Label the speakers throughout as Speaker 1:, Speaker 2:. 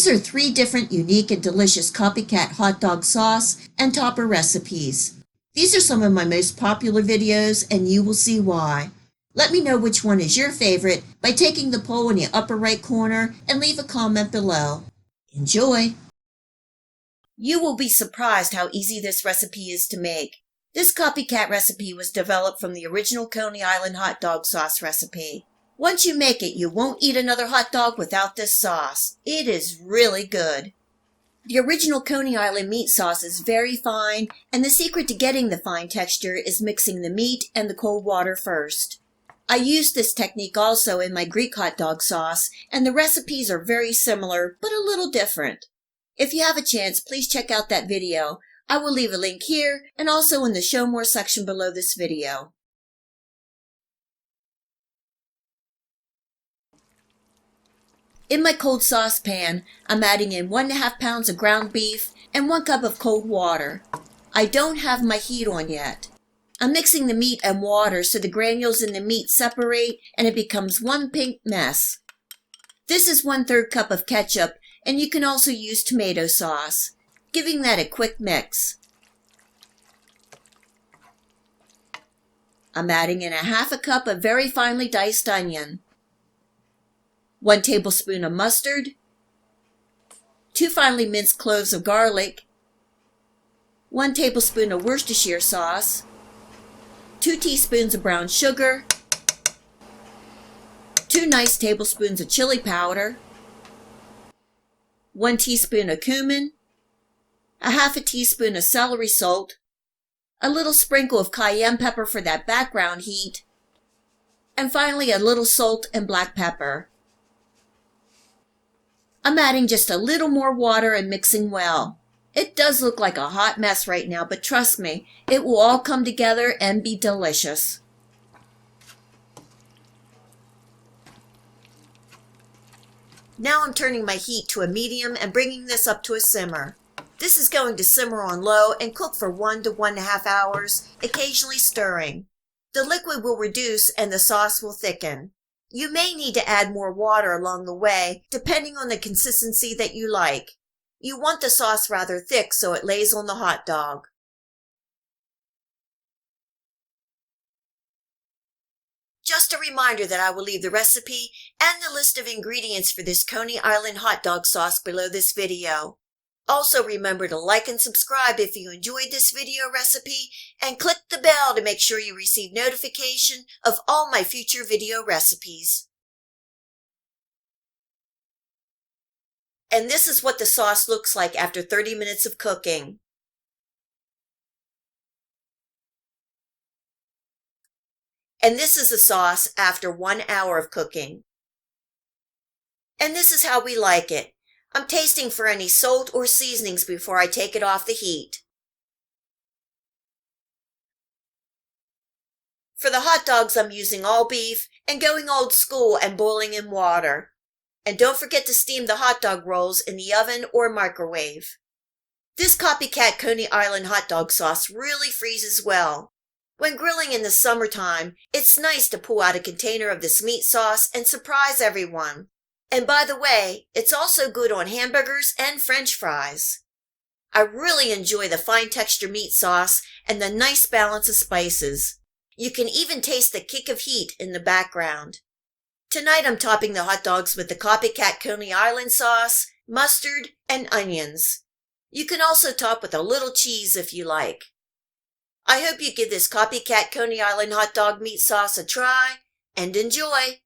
Speaker 1: are 3 different unique and delicious copycat hot dog sauce and topper recipes. These are some of my most popular videos, and you will see why. Let me know which one is your favorite by taking the poll in the upper right corner and leave a comment below. Enjoy! You will be surprised how easy this recipe is to make. This copycat recipe was developed from the original Coney Island hot dog sauce recipe. Once you make it, you won't eat another hot dog without this sauce. It is really good. The original Coney Island meat sauce is very fine, and the secret to getting the fine texture is mixing the meat and the cold water first. I used this technique also in my Greek hot dog sauce, and the recipes are very similar, but a little different. If you have a chance, please check out that video. I will leave a link here and also in the Show More section below this video. In my cold saucepan, I'm adding in 1.5 pounds of ground beef and 1 cup of cold water. I don't have my heat on yet. I'm mixing the meat and water so the granules in the meat separate and it becomes one pink mess. This is 1/3 cup of ketchup, and you can also use tomato sauce, giving that a quick mix. I'm adding in 1/2 cup of very finely diced onion, 1 tablespoon of mustard, 2 finely minced cloves of garlic, 1 tablespoon of Worcestershire sauce, 2 teaspoons of brown sugar, 2 nice tablespoons of chili powder, 1 teaspoon of cumin, 1/2 teaspoon of celery salt, a little sprinkle of cayenne pepper for that background heat, and finally a little salt and black pepper. I'm adding just a little more water and mixing well. It does look like a hot mess right now, but trust me, it will all come together and be delicious. Now I'm turning my heat to a medium and bringing this up to a simmer. This is going to simmer on low and cook for 1 to 1.5 hours, occasionally stirring. The liquid will reduce and the sauce will thicken. You may need to add more water along the way, depending on the consistency that you like. You want the sauce rather thick so it lays on the hot dog. Just a reminder that I will leave the recipe and the list of ingredients for this Coney Island hot dog sauce below this video. Also remember to like and subscribe if you enjoyed this video recipe, and click the bell to make sure you receive notification of all my future video recipes. And this is what the sauce looks like after 30 minutes of cooking. And this is the sauce after 1 hour of cooking. And this is how we like it. I'm tasting for any salt or seasonings before I take it off the heat. For the hot dogs, I'm using all beef and going old school and boiling in water. And don't forget to steam the hot dog rolls in the oven or microwave. This copycat Coney Island hot dog sauce really freezes well. When grilling in the summertime, it's nice to pull out a container of this meat sauce and surprise everyone. And by the way, it's also good on hamburgers and French fries. I really enjoy the fine texture meat sauce and the nice balance of spices. You can even taste the kick of heat in the background. Tonight I'm topping the hot dogs with the copycat Coney Island sauce, mustard, and onions. You can also top with a little cheese if you like. I hope you give this copycat Coney Island hot dog meat sauce a try and enjoy.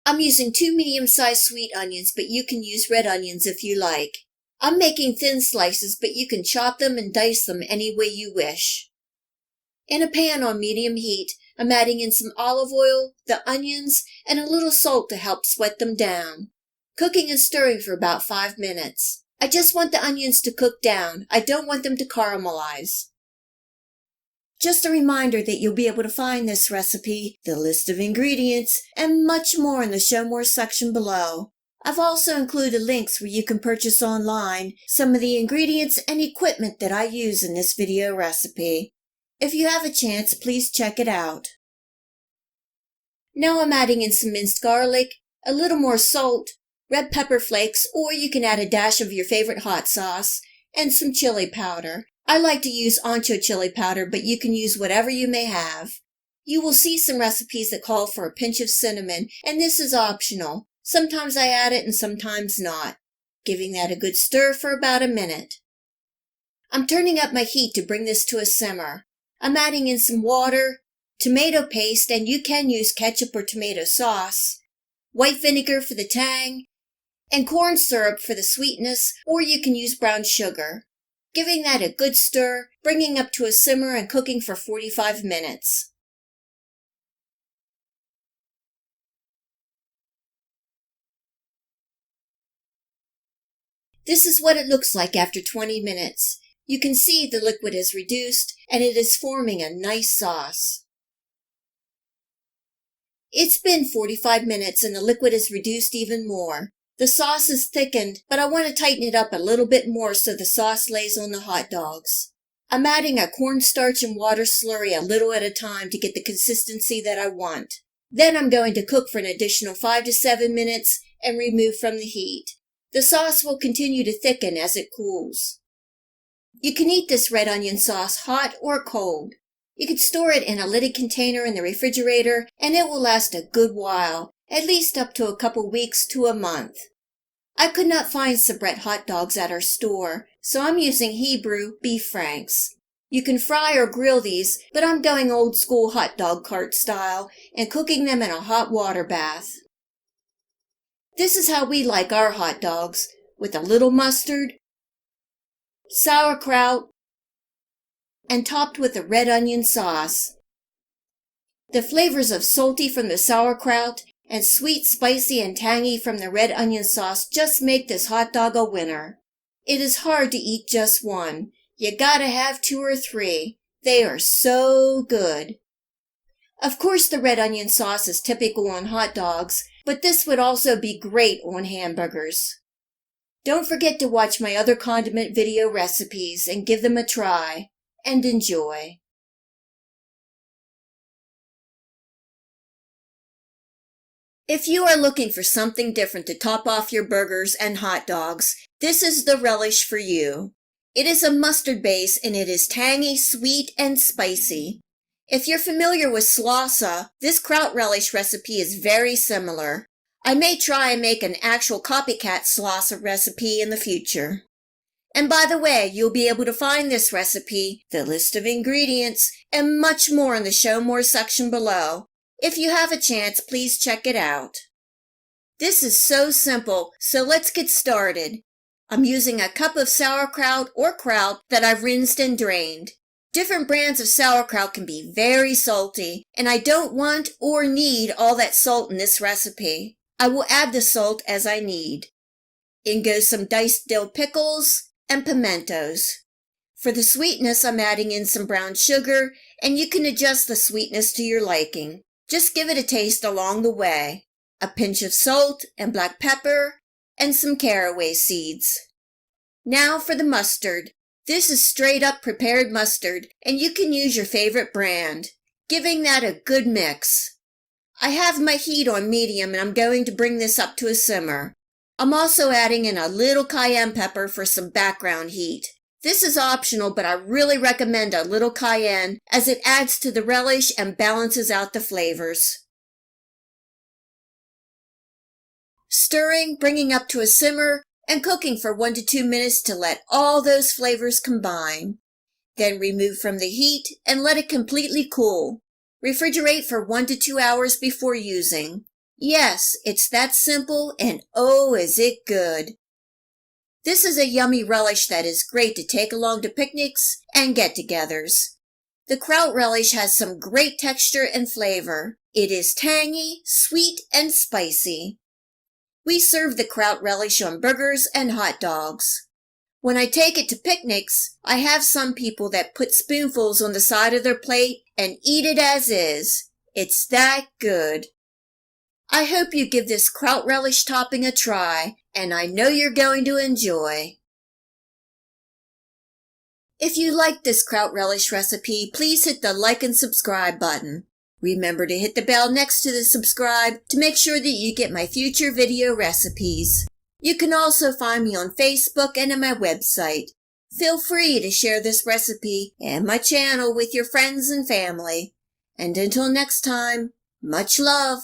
Speaker 1: I'm using 2 medium-sized sweet onions, but you can use red onions if you like. I'm making thin slices, but you can chop them and dice them any way you wish. In a pan on medium heat, I'm adding in some olive oil, the onions, and a little salt to help sweat them down. Cooking and stirring for about 5 minutes. I just want the onions to cook down. I don't want them to caramelize. Just a reminder that you'll be able to find this recipe, the list of ingredients, and much more in the Show More section below. I've also included links where you can purchase online some of the ingredients and equipment that I use in this video recipe. If you have a chance, please check it out. Now I'm adding in some minced garlic, a little more salt, red pepper flakes, or you can add a dash of your favorite hot sauce, and some chili powder. I like to use ancho chili powder, but you can use whatever you may have. You will see some recipes that call for a pinch of cinnamon, and this is optional. Sometimes I add it and sometimes not. Giving that a good stir for about a minute. I'm turning up my heat to bring this to a simmer. I'm adding in some water, tomato paste, and you can use ketchup or tomato sauce, white vinegar for the tang, and corn syrup for the sweetness, or you can use brown sugar. Giving that a good stir, bringing up to a simmer and cooking for 45 minutes. This is what it looks like after 20 minutes. You can see the liquid is reduced and it is forming a nice sauce. It's been 45 minutes and the liquid is reduced even more. The sauce is thickened, but I want to tighten it up a little bit more so the sauce lays on the hot dogs. I'm adding a cornstarch and water slurry a little at a time to get the consistency that I want. Then I'm going to cook for an additional 5 to 7 minutes and remove from the heat. The sauce will continue to thicken as it cools. You can eat this red onion sauce hot or cold. You can store it in a lidded container in the refrigerator and it will last a good while, at least up to a couple weeks to a month. I could not find Sabretts hot dogs at our store, so I'm using Hebrew beef franks. You can fry or grill these, but I'm going old school hot dog cart style and cooking them in a hot water bath. This is how we like our hot dogs, with a little mustard, sauerkraut, and topped with a red onion sauce. The flavors of salty from the sauerkraut and sweet, spicy, and tangy from the red onion sauce just make this hot dog a winner. It is hard to eat just one. You gotta have 2 or 3. They are so good. Of course, the red onion sauce is typical on hot dogs, but this would also be great on hamburgers. Don't forget to watch my other condiment video recipes and give them a try, and enjoy. If you are looking for something different to top off your burgers and hot dogs, this is the relish for you. It is a mustard base and it is tangy, sweet, and spicy. If you're familiar with Slawsa, this Kraut relish recipe is very similar. I may try and make an actual copycat Slawsa recipe in the future. And by the way, you'll be able to find this recipe, the list of ingredients, and much more in the Show More section below. If you have a chance, please check it out. This is so simple, so let's get started. I'm using a cup of sauerkraut or kraut that I've rinsed and drained. Different brands of sauerkraut can be very salty, and I don't want or need all that salt in this recipe. I will add the salt as I need. In goes some diced dill pickles and pimentos. For the sweetness, I'm adding in some brown sugar, and you can adjust the sweetness to your liking. Just give it a taste along the way. A pinch of salt and black pepper, and some caraway seeds. Now for the mustard. This is straight up prepared mustard, and you can use your favorite brand, giving that a good mix. I have my heat on medium and I'm going to bring this up to a simmer. I'm also adding in a little cayenne pepper for some background heat. This is optional, but I really recommend a little cayenne as it adds to the relish and balances out the flavors. Stirring, bringing up to a simmer, and cooking for 1 to 2 minutes to let all those flavors combine. Then remove from the heat and let it completely cool. Refrigerate for 1 to 2 hours before using. Yes, it's that simple, and oh, is it good. This is a yummy relish that is great to take along to picnics and get-togethers. The Kraut relish has some great texture and flavor. It is tangy, sweet, and spicy. We serve the Kraut relish on burgers and hot dogs. When I take it to picnics, I have some people that put spoonfuls on the side of their plate and eat it as is. It's that good. I hope you give this Kraut relish topping a try, and I know you're going to enjoy. If you like this Kraut relish recipe, please hit the like and subscribe button. Remember to hit the bell next to the subscribe to make sure that you get my future video recipes. You can also find me on Facebook and on my website. Feel free to share this recipe and my channel with your friends and family. And until next time, much love.